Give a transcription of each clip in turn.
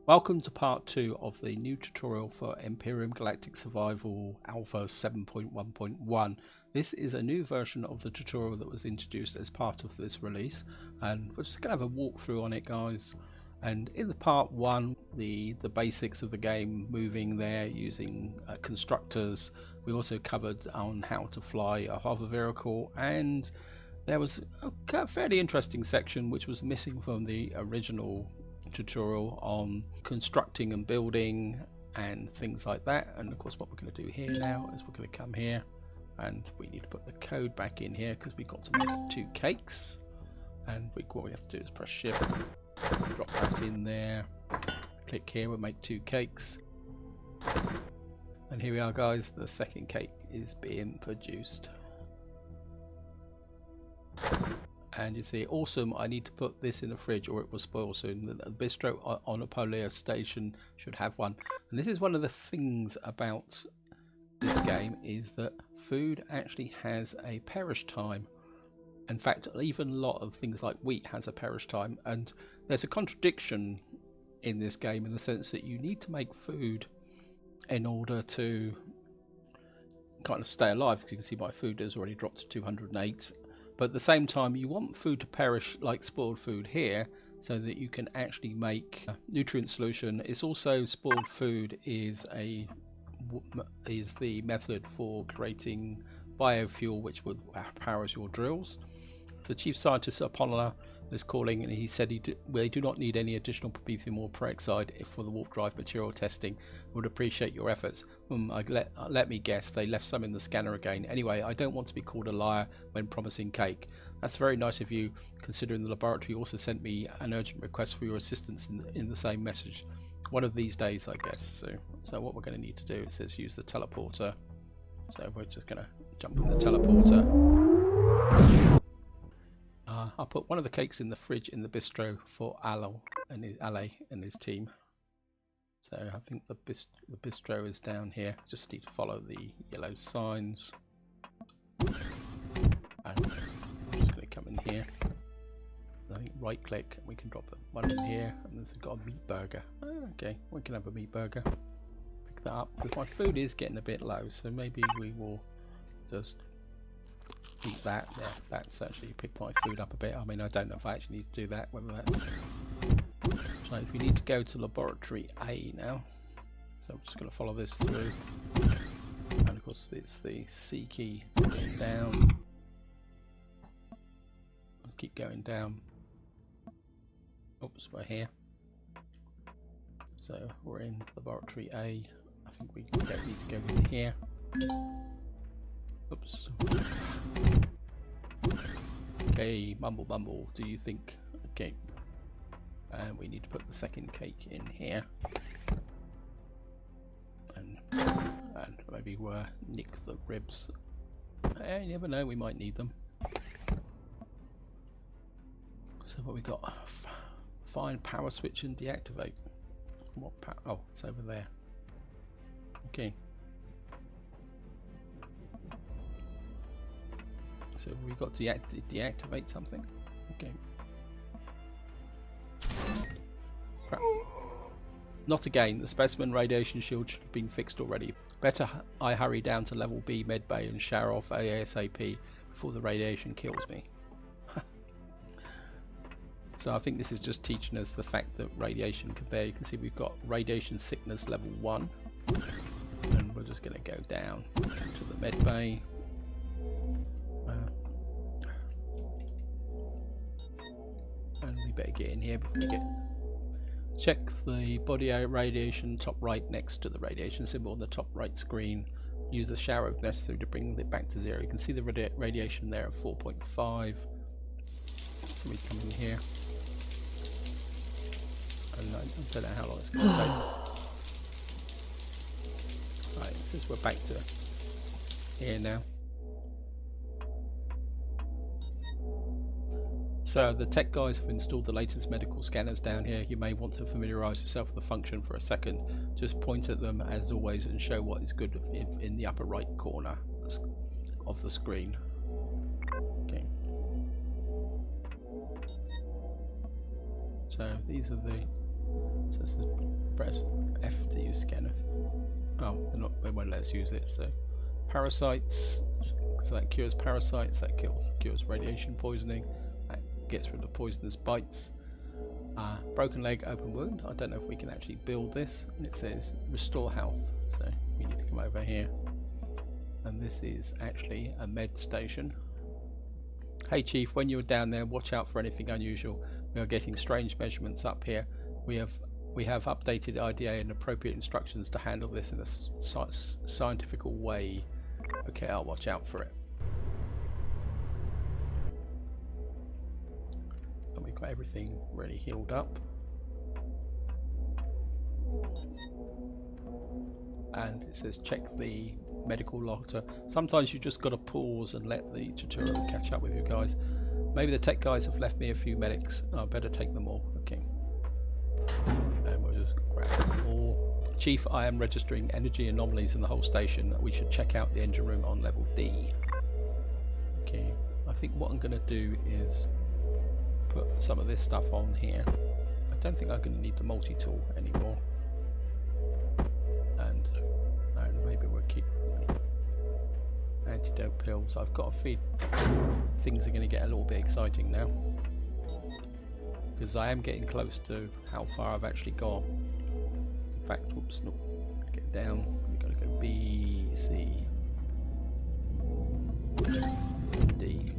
Welcome to part 2 of the new tutorial for Empyrion Galactic Survival Alpha 7.1.1. This is a new version of the tutorial that was introduced as part of this release, and we're just going to have a walkthrough on it, guys. And in the part 1, the basics of the game, moving there using constructors. We also covered on how to fly a hover vehicle, and there was a fairly interesting section which was missing from the original tutorial on constructing and building and things like that. And of course what we're going to do here now is we're going to come here and we need to put the code back in here because we've got to make 2 cakes, and what we have to do is press shift, drop that in there, click here, we'll make 2 cakes, and here we are, guys. The second cake is being produced. And you see, awesome, I need to put this in the fridge or it will spoil soon. The bistro on a polar station should have one. And this is one of the things about this game, is that food actually has a perish time. In fact, even a lot of things like wheat has a perish time. And there's a contradiction in this game in the sense that you need to make food in order to kind of stay alive. Because you can see my food has already dropped to 208. But at the same time, you want food to perish like spoiled food here, so that you can actually make a nutrient solution. It's also, spoiled food is the method for creating biofuel, which powers your drills. The chief scientist Apollo is calling, and he said they do not need any additional promethium or peroxide for the warp drive material testing. Would appreciate your efforts. Let me guess, they left some in the scanner again. Anyway, I don't want to be called a liar when promising cake. That's very nice of you, considering the laboratory also sent me an urgent request for your assistance in the same message. One of these days, I guess. So what we're going to need to do, it says use the teleporter. So we're just going to jump in the teleporter. I'll put one of the cakes in the fridge in the bistro for Ale and his team. So I think the bistro is down here. Just need to follow the yellow signs. And I'm just going to come in here. I think right click, we can drop one in here, and there's got a meat burger. Okay, we can have a meat burger. Pick that up because my food is getting a bit low, so maybe we will just eat that. Yeah, that's actually picked my food up a bit. I mean, I don't know if I actually need to do that, whether that's... So if we need to go to laboratory A now, so I'm just going to follow this through, and of course it's the C key going down. I'll keep going down. Oops, we're here. So we're in laboratory A. I think we need to go in here. Oops. Okay, mumble, do you think? Okay. And we need to put the second cake in here. And maybe we'll nick the ribs. You never know, we might need them. So what we got? Find power switch and deactivate. What oh, it's over there. Okay. So we've got to deactivate something. Okay. Crap. Not again. The specimen radiation shield should have been fixed already. Better I hurry down to level B medbay and shower off ASAP before the radiation kills me. So I think this is just teaching us the fact that radiation can there. You can see we've got radiation sickness level 1. And we're just going to go down to the medbay. And we better get in here before we get... Check the body radiation top right next to the radiation symbol on the top right screen. Use the shower if necessary to bring it back to 0. You can see the radiation there at 4.5. So we come in here. And I don't know how long it's going to take. Right, since we're back to here now. So the tech guys have installed the latest medical scanners down here. You may want to familiarise yourself with the function for a second. Just point at them as always and show what is good in the upper right corner of the screen. Okay. So these are the... So this is Press F to use scanner. Oh, they won't let us use it. So parasites. So that cures parasites. That cures radiation poisoning. That gets rid of poisonous bites. Broken leg, open wound. I don't know if we can actually build this. It says restore health. So we need to come over here. And this is actually a med station. Hey Chief, when you're down there, watch out for anything unusual. We are getting strange measurements up here. We have updated IDA and appropriate instructions to handle this in a scientific way. Okay, I'll watch out for it. And we've got everything really healed up. And it says check the medical logger. Sometimes you just got to pause and let the tutorial catch up with you guys. Maybe the tech guys have left me a few medics. I better take them all. Okay. And we'll just grab them all. Chief, I am registering energy anomalies in the whole station. We should check out the engine room on level D. Okay. I think what I'm going to do is put some of this stuff on here. I don't think I'm going to need the multi-tool anymore. And maybe we'll keep antidote pills. I've got a feed. Things are going to get a little bit exciting now, because I am getting close to how far I've actually got. In fact, whoops, no, get down. We've got to go B, C, D.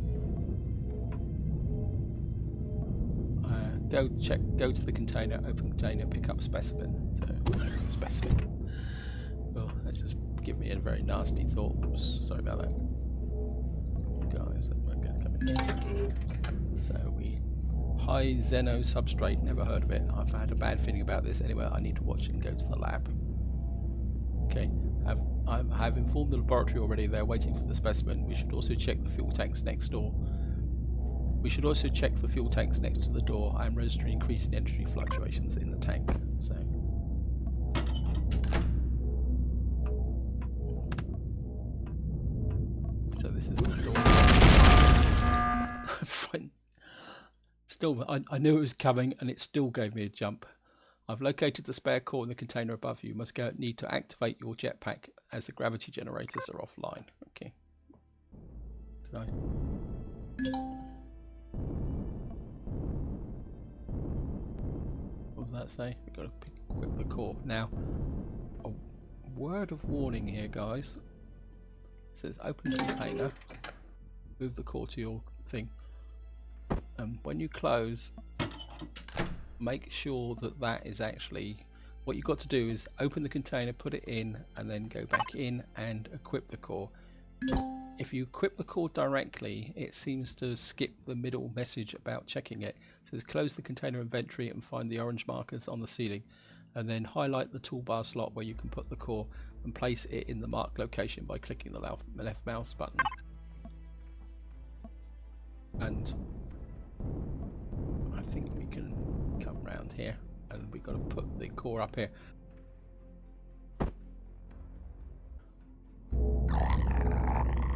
Go to the container, open container, pick up specimen. So, specimen. Well, that's just give me a very nasty thought. Oops, sorry about that. Guys, I'm going to come in here. So high Xeno substrate, never heard of it. I've had a bad feeling about this. Anyway, I need to watch it and go to the lab. Okay, I have informed the laboratory already. They're waiting for the specimen. We should also check the fuel tanks next door. We should also check the fuel tanks next to the door. I am registering increasing energy fluctuations in the tank. So this is the door. Still, I knew it was coming, and it still gave me a jump. I've located the spare core in the container above you. You must need to activate your jetpack as the gravity generators are offline. Okay. Can I? What does that say? We've got to equip the core. Now, a word of warning here, guys. It says open container. Move the core to your thing. When you close, make sure that that is actually what you've got to do is open the container, put it in, and then go back in and equip the core. If you equip the core directly, it seems to skip the middle message about checking it. It says close the container inventory and find the orange markers on the ceiling, and then highlight the toolbar slot where you can put the core and place it in the marked location by clicking the left mouse button. And I think we can come round here, and we've got to put the core up here.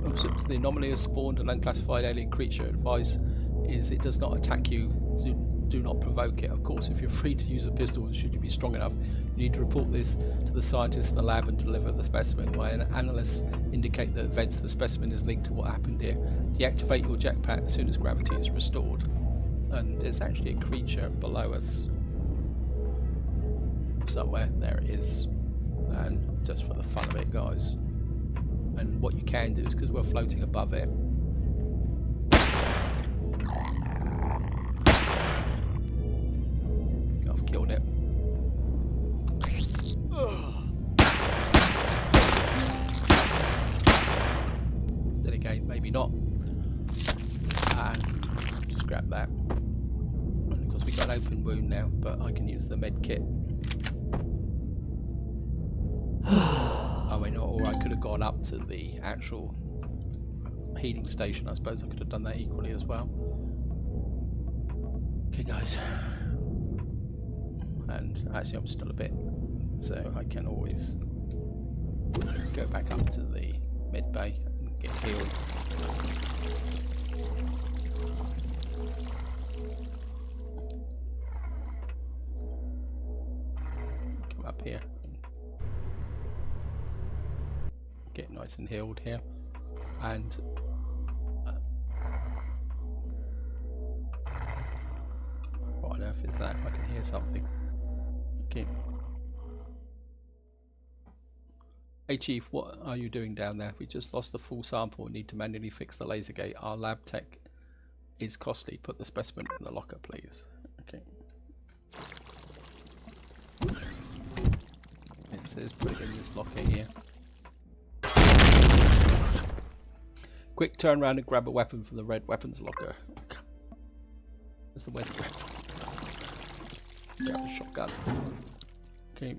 Oops, the anomaly has spawned an unclassified alien creature. Advice is it does not attack you. Do not provoke it. Of course, if you're free to use a pistol, and should you be strong enough, you need to report this to the scientists in the lab and deliver the specimen. My analysts indicate that events of the specimen is linked to what happened here. Deactivate your jetpack as soon as gravity is restored. And there's actually a creature below us somewhere. There it is. And just for the fun of it, guys. And what you can do is, because we're floating above it, I've killed it. Then again, maybe not. And just grab that. And of course we've got an open wound now, but I can use the med kit. Oh, wait, no, or I could have gone up to the actual heating station. I suppose I could have done that equally as well. Okay, guys. And actually I'm still a bit, so I can always go back up to the mid bay and get healed. up here. Get nice and healed here. And what on earth is that? I can hear something. Okay. Hey Chief, what are you doing down there? We just lost the full sample and need to manually fix the laser gate. Our lab tech is costly. Put the specimen in the locker, please. Okay. It says put it in this locker here. Quick, turn around and grab a weapon from the red weapons locker. Where's the red weapon? Grab a shotgun. Okay.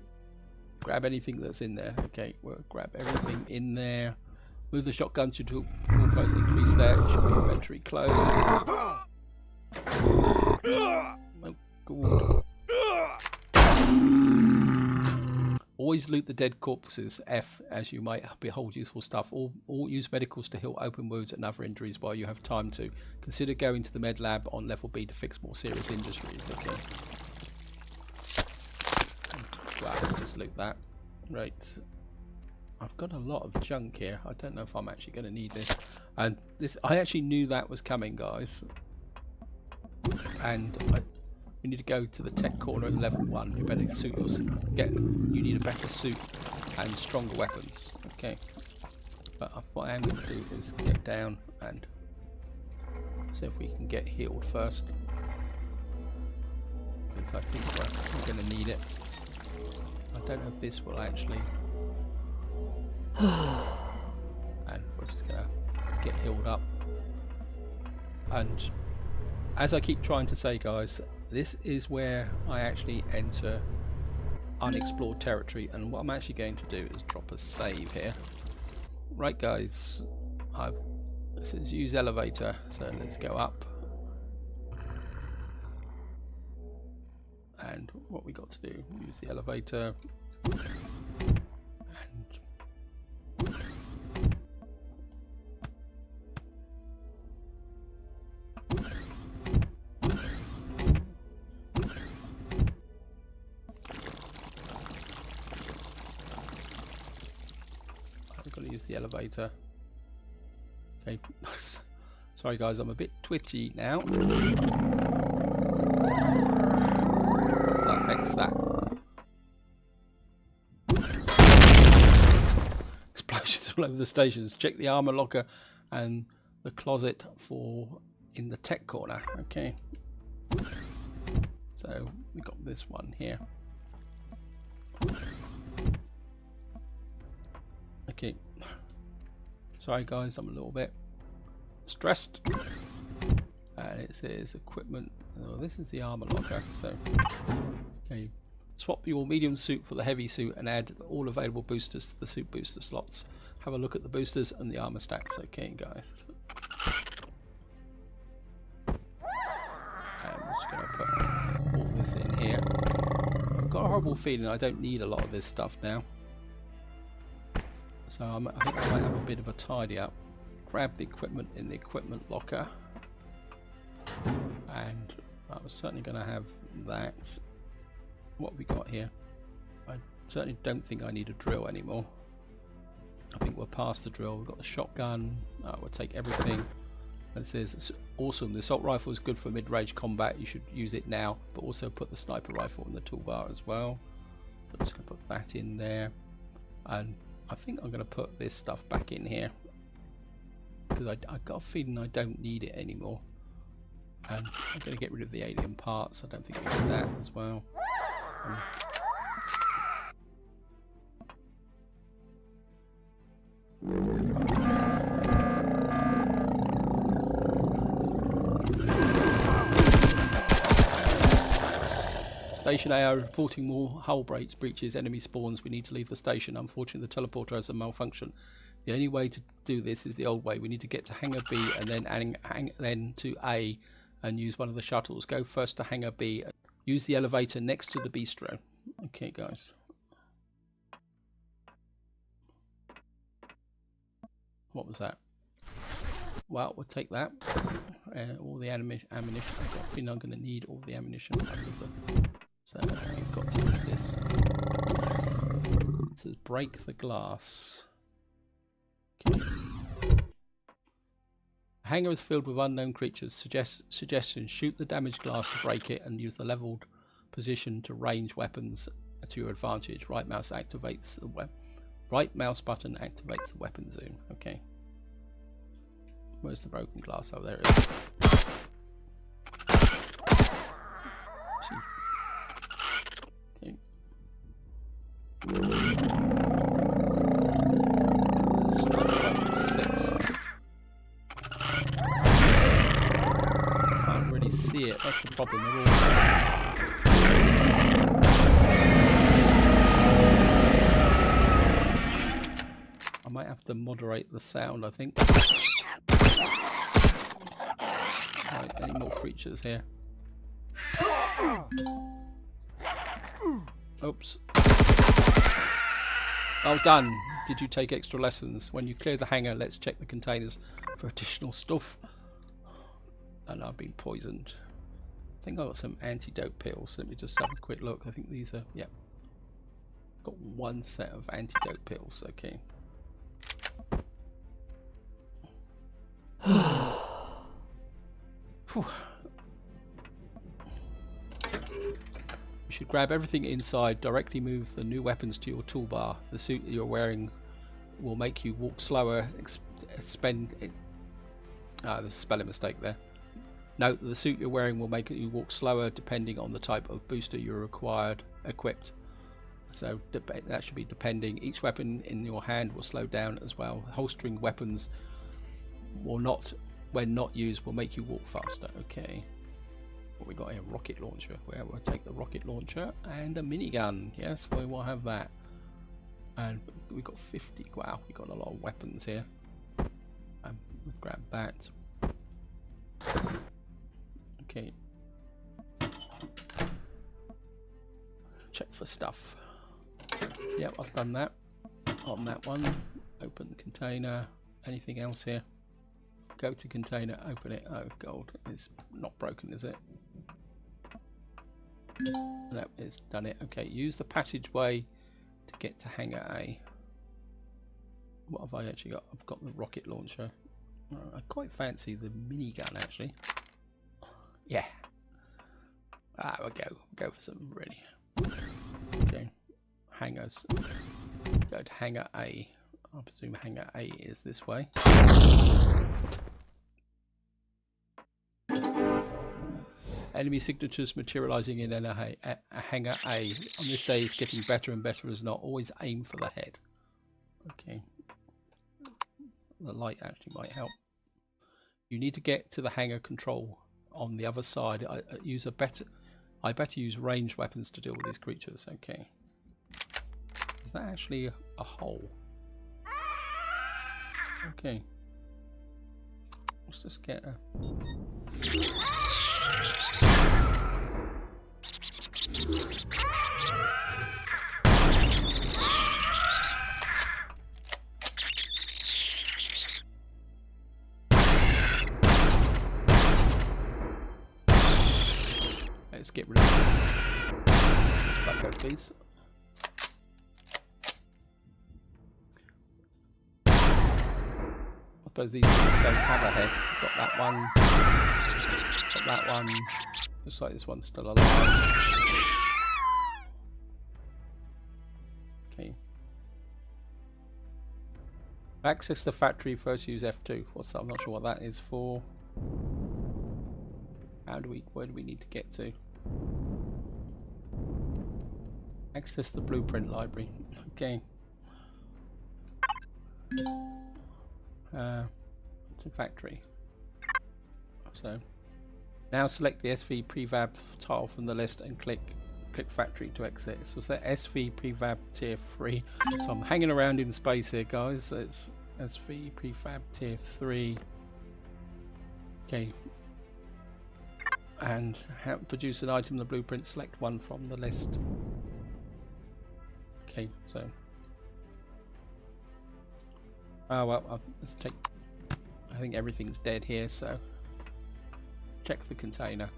Grab anything that's in there. Okay, we'll grab everything in there. Move the shotgun to full price increase there. It should be inventory closed. Oh, good. Always loot the dead corpses, F, as you might behold useful stuff. All use medicals to heal open wounds and other injuries while you have time to. Consider going to the med lab on level B to fix more serious injuries. Okay. Wow, just loot that. Right. I've got a lot of junk here. I don't know if I'm actually going to need this. And this, I actually knew that was coming, guys. And we need to go to the tech corner at level 1. You better suit your you need a better suit and stronger weapons. Okay. But what I am going to do is get down and see if we can get healed first. Because I think we're going to need it. I don't know if this will actually. And we're just gonna get healed up. And as I keep trying to say, guys, this is where I actually enter unexplored territory, and what I'm actually going to do is drop a save here. Right, guys, it says use elevator, so let's go up. And what we got to do, use the elevator, and I've got to use the elevator. Okay, sorry guys, I'm a bit twitchy now. That explosions all over the stations. Check the armor locker and the closet in the tech corner. Okay, so we got this one here. Okay, sorry guys, I'm a little bit stressed. And it says equipment. Oh, this is the armor locker. So okay, swap your medium suit for the heavy suit and add all available boosters to the suit booster slots. Have a look at the boosters and the armor stats. Okay, guys. I'm just going to put all this in here. I've got a horrible feeling I don't need a lot of this stuff now. So I think I might have a bit of a tidy up. Grab the equipment in the equipment locker. And I was certainly going to have that. What have we got here? I certainly don't think I need a drill anymore. I think we're past the drill. We've got the shotgun. We'll take everything. It says, awesome, the assault rifle is good for mid-range combat. You should use it now, but also put the sniper rifle in the toolbar as well. So I'm just going to put that in there. And I think I'm going to put this stuff back in here. Because I got a feeling I don't need it anymore. And I'm going to get rid of the alien parts. I don't think we need that as well. Station AO reporting more hull breaches, enemy spawns. We need to leave the station. Unfortunately, the teleporter has a malfunction. The only way to do this is the old way. We need to get to Hangar B and then to A and use one of the shuttles. Go first to Hangar B. Use the elevator next to the bistro. Okay, guys. What was that? Well, we'll take that. All the ammunition. I've got a feeling I'm going to need all the ammunition. So we've got to use this. says break the glass. Okay. A hangar is filled with unknown creatures. Suggestion: shoot the damaged glass to break it and use the leveled position to range weapons to your advantage. Right mouse activates the right mouse button activates the weapon zoom. Okay. Where's the broken glass? Oh, there it is. Okay. Six. Can't really see it. That's the problem. They're all... I might have to moderate the sound, I think. Right, any more creatures here? Oops. Oh, done. Did you take extra lessons? When you clear the hangar, let's check the containers for additional stuff. And I've been poisoned. I think I got some antidote pills. Let me just have a quick look. I think these are, yeah. Got one set of antidote pills. Okay. You should grab everything inside. Directly move the new weapons to your toolbar. The suit that you're wearing will make you walk slower. There's a spelling mistake there. Note the suit you're wearing will make you walk slower depending on the type of booster you're equipped. So that should be depending. Each weapon in your hand will slow down as well. Holstering weapons will not, when not used, will make you walk faster. Okay. What we got here? Rocket launcher. Where we'll take the rocket launcher and a minigun. Yes, we will have that. And we got 50. Wow, we got a lot of weapons here. Grab that. Okay. Check for stuff. Yep, I've done that on that one. Open the container. Anything else here? Go to container, open it. Oh, gold. It's not broken, is it? No, it's done it. Okay, use the passageway to get to Hangar A. What have I actually got? I've got the rocket launcher. I quite fancy the minigun, actually. Yeah. We'll go for some, really. Okay. Hangars. Go to Hangar A. I presume Hangar A is this way. Enemy signatures materializing in a Hangar A. On this day, it's getting better and better as not. Always aim for the head. Okay. The light actually might help. You need to get to the hangar control on the other side. I better use ranged weapons to deal with these creatures. Okay. Is that actually a hole? Okay. Let's just get a... Let's get rid of it. Let's back up, please. I suppose these things don't have a head. Got that one. Got that one. Looks like this one's still alive. Okay. Access the factory, first use F2. What's that? I'm not sure what that is for. Where do we need to get to? Access the blueprint library. Okay. To factory. So now select the SV prefab tile from the list and click factory to exit. So it's that SV prefab tier 3. So I'm hanging around in space here, guys. It's SV prefab tier 3. Okay. And produce an item in the blueprint. Select one from the list. Okay, so. Oh well, let's take. I think everything's dead here, so check the container.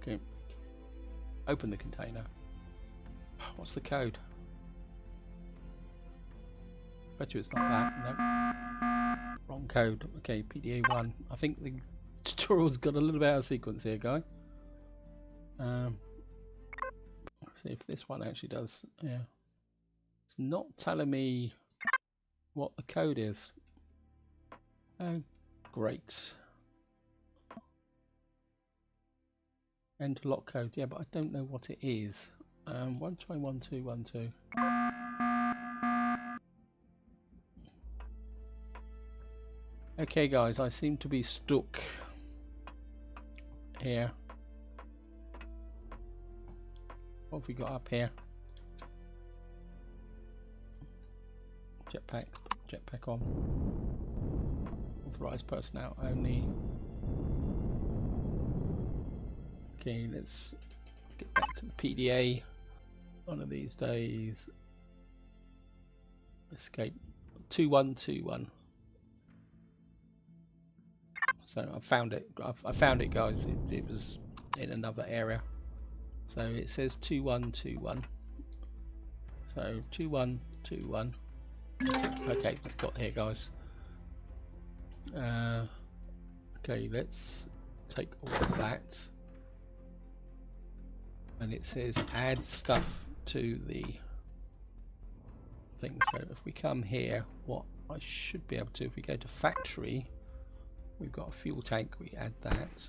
Okay. Open the container. What's the code? Bet you it's not that. No. Wrong code. Okay, PDA 1. I think the tutorial's got a little bit out of sequence here, guy. Let's see if this one actually does. Yeah. It's not telling me what the code is. Oh, great. Enter lock code. Yeah, but I don't know what it is. 121.2.1.2. Okay, guys, I seem to be stuck here. What have we got up here? Jetpack. Jetpack on. Authorized personnel only. Okay, let's get back to the PDA. One of these days. Escape 2121. So I found it. I found it, guys. It was in another area. So it says 2121. So 2121. Okay, we've got here, guys. Okay, let's take all of that. And it says add stuff to the thing. So if we come here, what I should be able to, if we go to factory, we've got a fuel tank, we add that.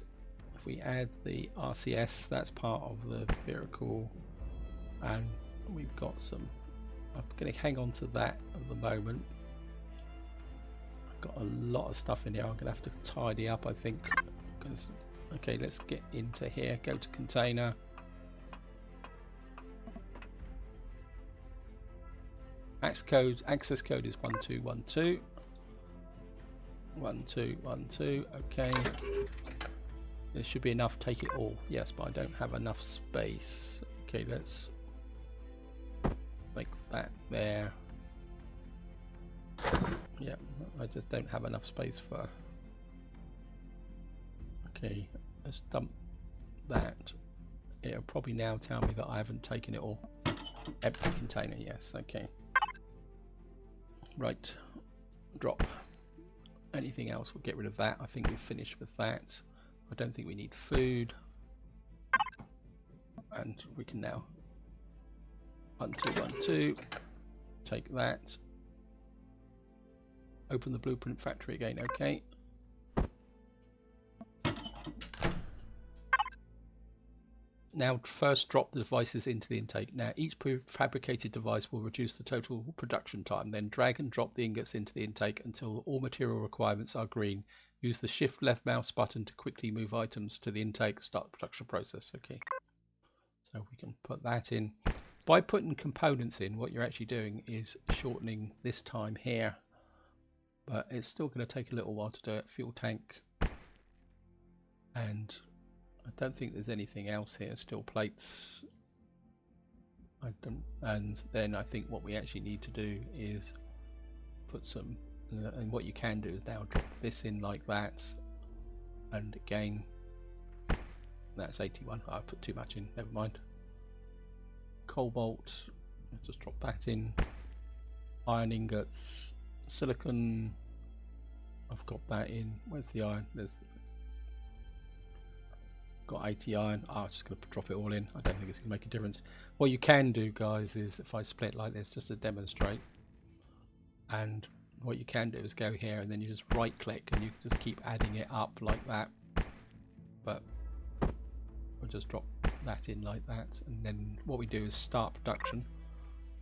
If we add the RCS, that's part of the vehicle, and we've got some, I'm going to hang on to that at the moment. I've got a lot of stuff in here I'm going to have to tidy up, I think. Because, okay, let's get into here, go to container. Access code is 1212. 1212. Okay. There should be enough. Take it all. Yes, but I don't have enough space. Okay, let's make that there. Yeah, I just don't have enough space for. Okay, let's dump that. It'll probably now tell me that I haven't taken it all. Empty container. Yes. Okay. Right, drop. Anything else, we'll get rid of that. I think we've finished with that. I don't think we need food. And we can now 1212, take that. Open the blueprint factory again, okay. Now first drop the devices into the intake. Now each prefabricated device will reduce the total production time. Then drag and drop the ingots into the intake until all material requirements are green. Use the shift left mouse button to quickly move items to the intake, start the production process. Okay, so we can put that in. By putting components in, what you're actually doing is shortening this time here. But it's still going to take a little while to do it. Fuel tank. And I don't think there's anything else here. Steel plates. And then I think what we actually need to do is put some, and what you can do is now drop this in like that, and again that's 81. I put too much in, never mind. Cobalt, let's just drop that in. Iron ingots, silicon, I've got that in. Where's the iron? There's got 80 iron. I'm just going to drop it all in. I don't think it's going to make a difference. What you can do, guys, is if I split like this just to demonstrate, and what you can do is go here and then you just right click and you just keep adding it up like that. But we'll just drop that in like that, and then what we do is start production,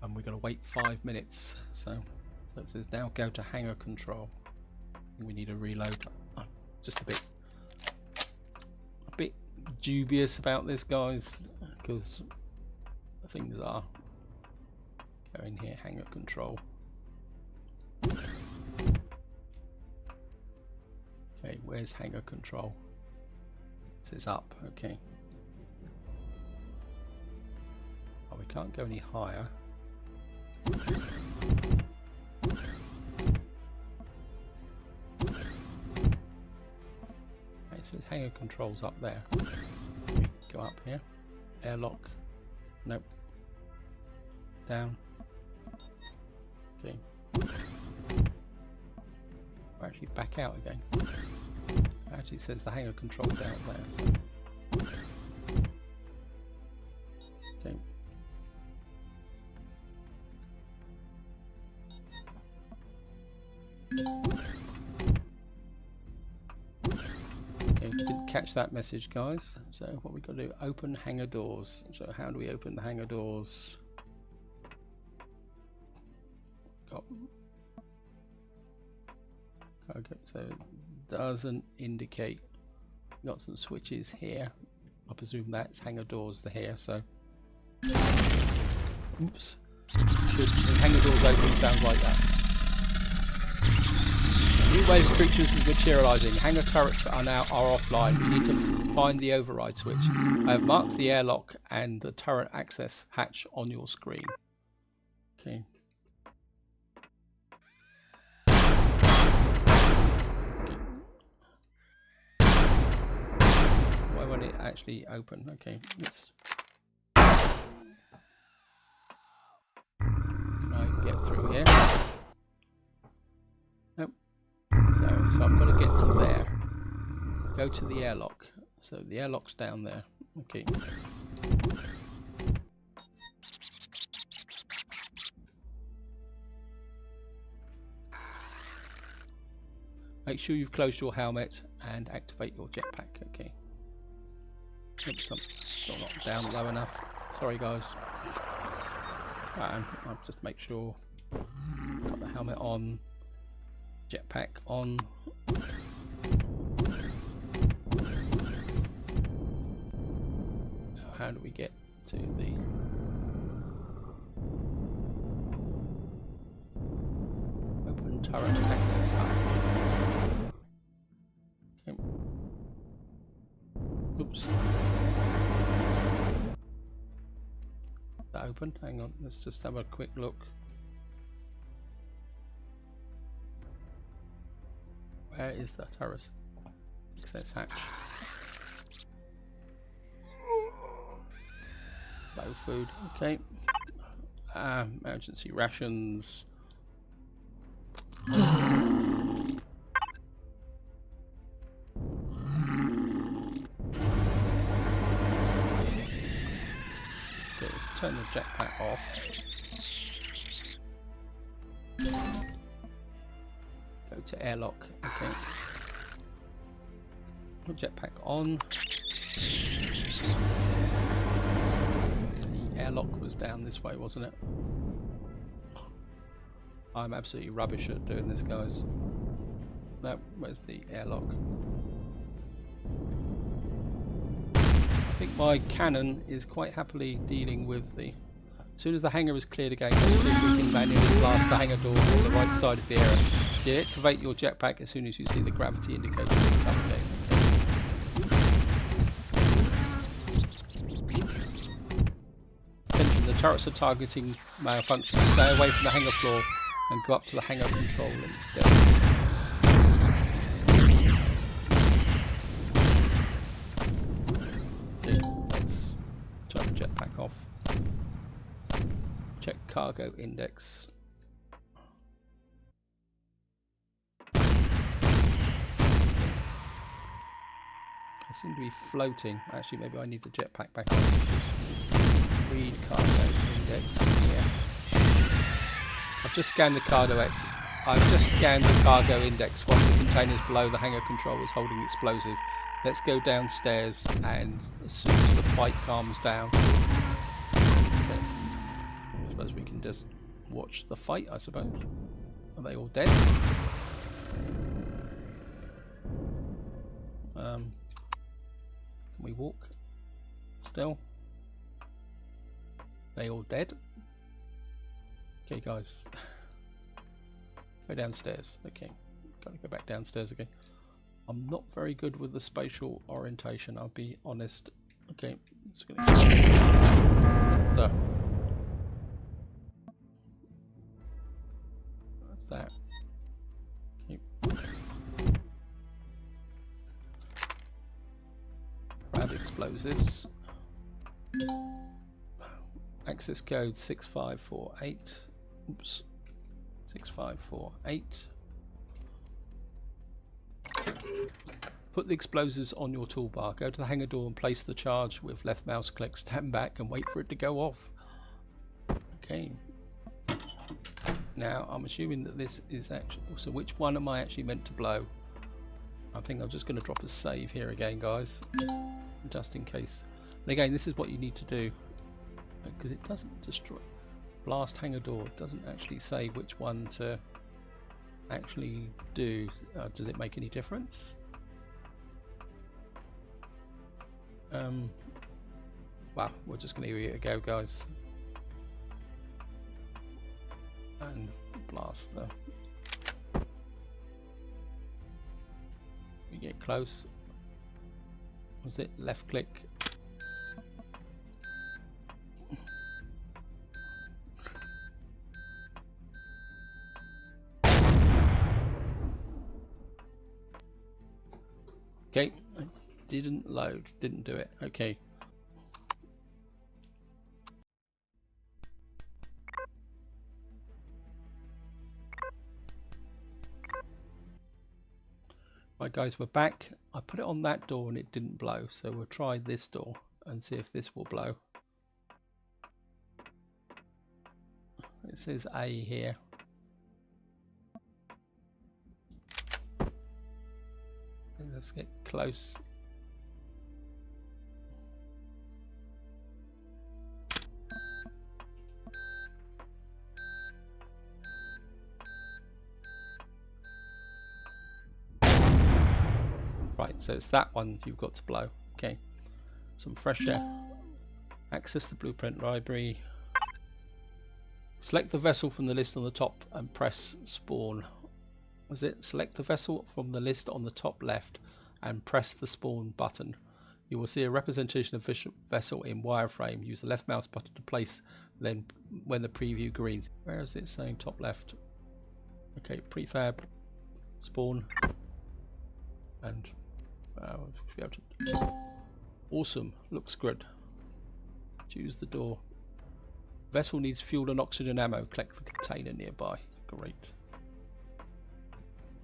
and we're going to wait 5 minutes. So it says now go to hangar control. We need a reload. I'm just a bit dubious about this, guys, because things are going here. Hangar control. Okay, where's hangar control? It says up. Okay. Oh, we can't go any higher. It says hangar controls up there. We go up here. Airlock. Nope. down. Okay. We're actually back out again. It actually says the hangar controls out there. So. Okay. Okay, didn't catch that message, guys. So what we got to do? Open hangar doors. So how do we open the hangar doors? Okay, so it doesn't indicate. Got some switches here. I presume that's hangar doors. They're here. So, oops. The hangar doors open sounds like that. A new wave of creatures is materialising. Hangar turrets are offline. We need to find the override switch. I have marked the airlock and the turret access hatch on your screen. Okay. Why won't it actually open? Okay, let's. Can I get through here? Nope. So I've got to get to there. Go to the airlock. So the airlock's down there. Okay. Make sure you've closed your helmet and activate your jetpack. Okay. Oops, I'm still not down low enough. Sorry, guys. I'll just make sure. Got the helmet on. Jetpack on. Now, how do we get to the... Open turret access hub. Okay. Oops. Is that open? Hang on, let's just have a quick look. Where is the turret access hatch? Low food, okay. Emergency rations. Okay, let's turn the jetpack off. Go to airlock, okay. Put jetpack on. The airlock was down this way, wasn't it? I'm absolutely rubbish at doing this, guys. No, where's the airlock? I think my cannon is quite happily dealing with the... As soon as the hangar is cleared again, let's see if we can manually blast the hangar door on the right side of the area. Deactivate your jetpack as soon as you see the gravity indicator come again. Attention, the turrets are targeting malfunction. Stay away from the hangar floor and go up to the hangar control instead. Okay, let's turn the jetpack off. Check cargo index. I seem to be floating. Actually, maybe I need the jetpack back on. Read cargo index. Yeah. I've just scanned the cargo index. I've just scanned the cargo index. One of the containers below the hangar control is holding explosive. Let's go downstairs, and as soon as the fight calms down, okay, I suppose we can just watch the fight. I suppose. Are they all dead? Can we walk? Still? They all dead? Okay, guys. Go downstairs. Okay. Gotta go back downstairs again. I'm not very good with the spatial orientation, I'll be honest. Okay. It's gonna go. What's that? Okay. Grab explosives. access code 6548. Oops, 6548. Put the explosives on your toolbar. Go to the hangar door and place the charge with left mouse click. Stand back and wait for it to go off. Okay. Now I'm assuming that this is actually, so which one am I actually meant to blow? I think I'm just going to drop a save here again, guys, just in case. And again, this is what you need to do, because it doesn't destroy. Blast hangar door. It doesn't actually say which one to actually do. Does it make any difference? Well, we're just going to give it a go, guys, and blast the. We get close. Was it left click? Okay, didn't load, didn't do it. Okay. Right guys, we're back. I put it on that door and it didn't blow, so we'll try this door and see if this will blow. It says A here. Let's get close. Right, so it's that one you've got to blow. Okay, some fresh air. Access the blueprint library. Select the vessel from the list on the top and press spawn. Was it? Select the vessel from the list on the top left and press the spawn button. You will see a representation of vessel in wireframe. Use the left mouse button to place then when the preview greens. Where is it saying top left? Okay, prefab, spawn, and should be able to. Awesome, looks good. Choose the door. Vessel needs fuel and oxygen ammo. Collect the container nearby. Great.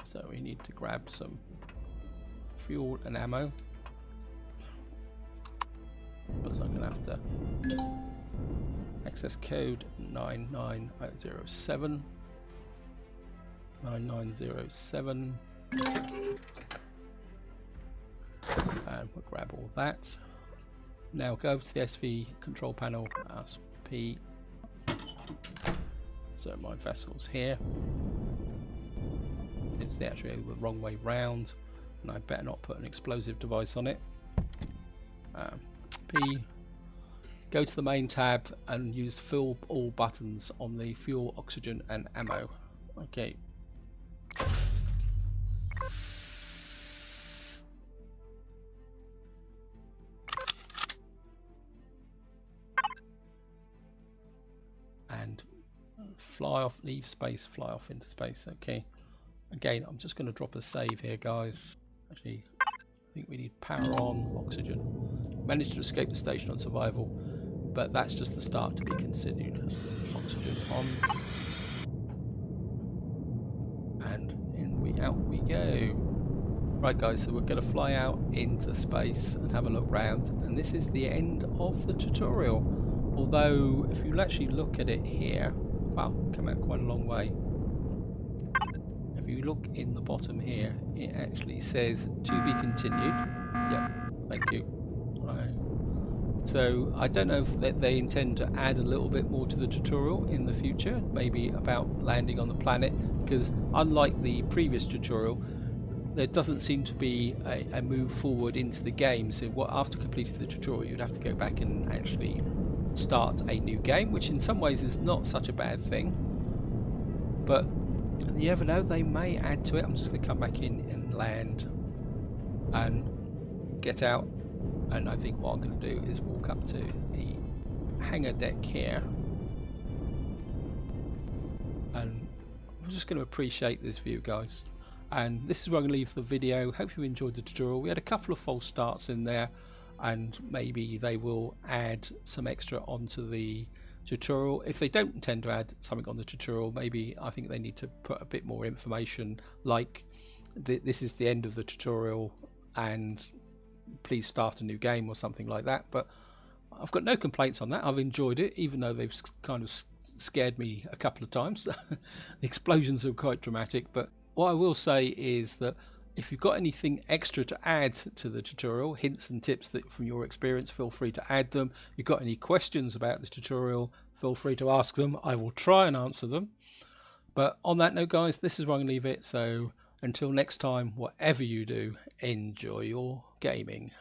So we need to grab some fuel and ammo. But I'm going to have to access code 9907. 9907. And we'll grab all that. Now go over to the SV control panel. SP. So my vessel's here. It's actually the wrong way round, and I better not put an explosive device on it. P. Go to the main tab and use fill all buttons on the fuel, oxygen, and ammo. Okay. And fly off, leave space, fly off into space. Okay. Again, I'm just going to drop a save here, guys. Actually, I think we need power on, oxygen. Managed to escape the station on survival, but that's just the start to be continued. Oxygen on. And out we go. Right guys, so we're going to fly out into space and have a look round, and this is the end of the tutorial. Although, if you actually look at it here, wow, come out quite a long way. If you look in the bottom here, it actually says to be continued. Yep, thank you. Right. So I don't know if they intend to add a little bit more to the tutorial in the future, maybe about landing on the planet, because unlike the previous tutorial, there doesn't seem to be a move forward into the game. So after completing the tutorial, you'd have to go back and actually start a new game, which in some ways is not such a bad thing. But you never know, they may add to it. I'm just going to come back in and land and get out, and I think what I'm going to do is walk up to the hangar deck here, and I'm just going to appreciate this view, guys. And this is where I'm going to leave the video. Hope you enjoyed the tutorial. We had a couple of false starts in there, and maybe they will add some extra onto the tutorial. If they don't intend to add something on the tutorial, maybe I think they need to put a bit more information, like this is the end of the tutorial and please start a new game or something like that. But I've got no complaints on that. I've enjoyed it, even though they've kind of scared me a couple of times. The explosions are quite dramatic, but what I will say is that if you've got anything extra to add to the tutorial, hints and tips that from your experience, feel free to add them. If you've got any questions about the tutorial, feel free to ask them. I will try and answer them. But on that note, guys, this is where I'm going to leave it. So until next time, whatever you do, enjoy your gaming.